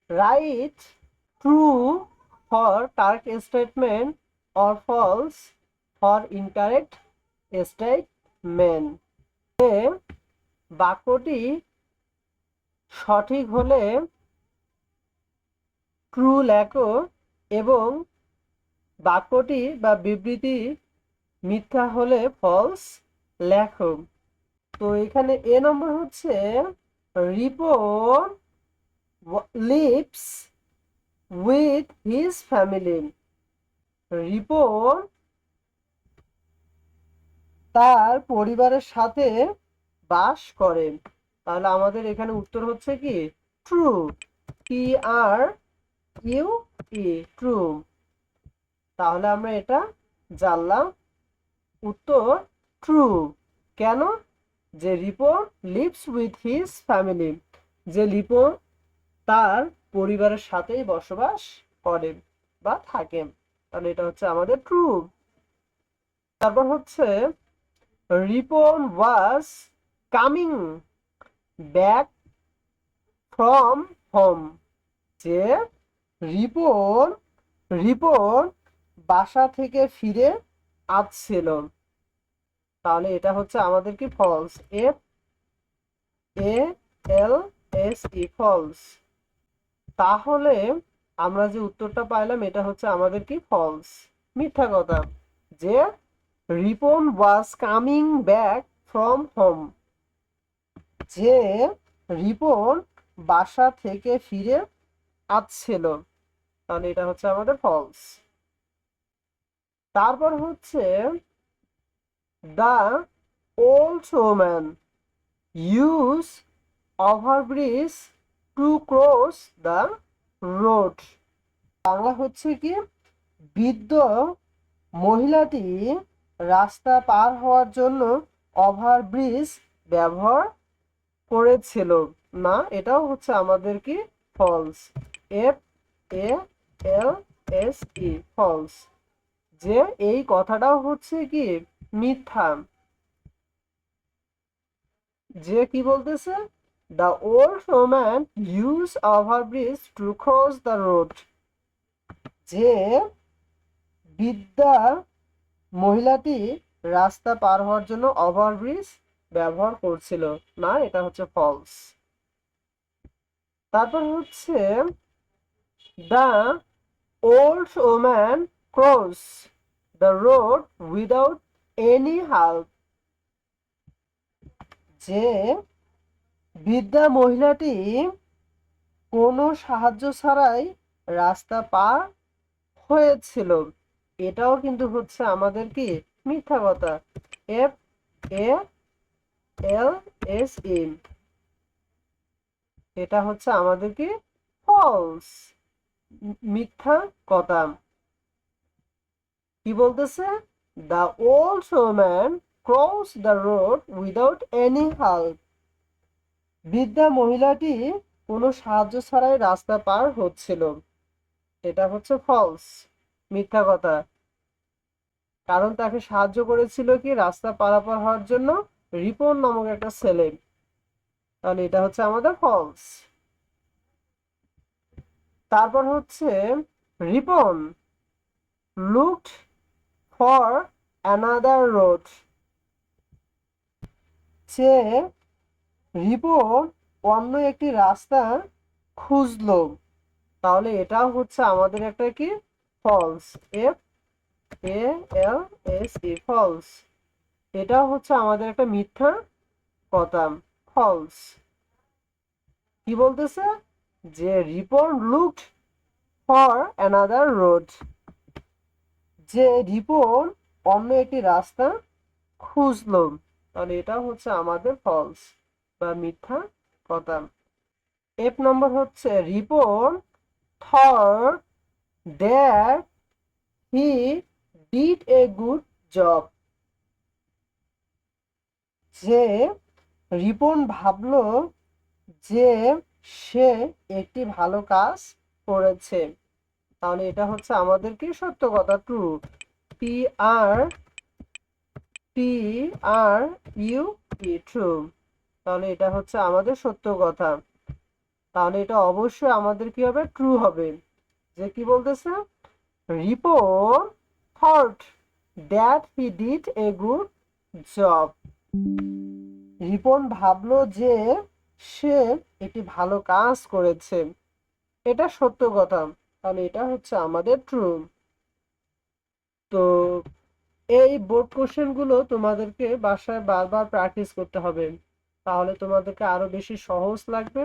Right true for correct statement or false for incorrect statement. বাক্যটি সঠিক হলে true লেখো এবং বাক্যটি বা বিবৃতি মিথ্যা হলে ফলস লেখো। তো এখানে এ নম্বর হচ্ছে Ripon lives with his family. Ripon তার পরিবারের সাথে বাস করে। তাহলে আমাদের এখানে উত্তর হচ্ছে কি ট্রু, TRUE, ট্রু। তাহলে আমরা এটা জানলাম, উত্তর ট্রু। কেন? যে Ripon lives with his family, যে রিপন তার পরিবারের সাথেই বসবাস করে বা থাকে। তাহলে এটা হচ্ছে আমাদের ট্রু। তারপর হচ্ছে Ripon was coming back from home. যে রিপন রিপন বাসা থেকে ফিরে আসছিল। তাহলে এটা হচ্ছে আমাদের কি ফলস, FALSE, ফলস। তাহলে আমরা যে উত্তরটা পাইলাম এটা হচ্ছে আমাদের কি ফলস, মিথ্যা কথা। যে Ripon was coming back from home, যে রিপন বাসা থেকে ফিরে আসছিল। তাহলে এটা হচ্ছে আমাদের ফলস। তারপর হচ্ছে the old woman use overbridge to cross the road. Bangla হচ্ছে কি বৃদ্ধ মহিলাটি রাস্তা পার হওয়ার জন্য ওভারব্রিজ ব্যবহার করেছিল। না, এটাও হচ্ছে আমাদের কি ফলস, FALSE, ফলস। যে এই কথাটাও হচ্ছে কি মিথ্যা। যে কি বলতেছে, the old woman use overbridge to cross the road. যে বৃদ্ধা মহিলাটি রাস্তা পার হওয়ার জন্য ওভারব্রিজ ব্যবহার করছিল। না, এটা হচ্ছে ফলস। তারপর হচ্ছে the old woman cross the road without any help. যে বৃদ্ধা মহিলাটি কোনো সাহায্য ছাড়াই রাস্তা পার হয়েছিল। এটাও কিন্তু হচ্ছে আমাদের কি মিথ্যা কথা, FALSE, এটা হচ্ছে আমাদের কি ফলস, মিথ্যা কথা। কি বলতেছে, the old woman cross the road without any help. বৃদ্ধা মহিলাটি কোনো সাহায্য ছাড়াই রাস্তা পার হচ্ছিল। এটা হচ্ছে ফলস, মিথ্যা কথা। কারণ তাকে সাহায্য করেছিল কি রাস্তা পারাপার হওয়ার জন্য রিপন নামক একটা ছেলে। তাহলে এটা হচ্ছে আমাদের ফলস। তারপর হচ্ছে Ripon looked for another road. সে রিপন অন্য একটি রাস্তা খুঁজলো। তাহলে এটাও হচ্ছে আমাদের একটা কি ফলস, FALSE, ফলস। এটাও হচ্ছে আমাদের একটা মিথ্যা কথা, ফলস। কি বলতেছে, যে Ripon looked for another road, যে রিপন অন্য একটি রাস্তা খুঁজলো। তাহলে এটা হচ্ছে আমাদের ফলস বা মিথ্যা কথা। এফ নম্বর হচ্ছে Ripon thought that he did a good job. যে রিপন ভাবলো যে সে একটি ভালো কাজ করেছে। তাহলে এটা হচ্ছে আমাদের কি সত্য কথা, ট্রু, TRUE, ট্রু। তাহলে এটা হচ্ছে আমাদের সত্য কথা। তাহলে এটা অবশ্যই আমাদের কি হবে, ট্রু হবে। যে কি বলতেছে, Ripon thought that he did a good job. Ripon ভাবলো যে সে একটি ভালো কাজ করেছে, এটা সত্য কথা। তাহলে এটা হচ্ছে আমাদের ট্রু। তো এই বোর্ড কোশ্চেন গুলো তোমাদেরকে বাসায় বারবার প্র্যাকটিস করতে হবে, তাহলে তোমাদেরকে আরো বেশি সহজ লাগবে।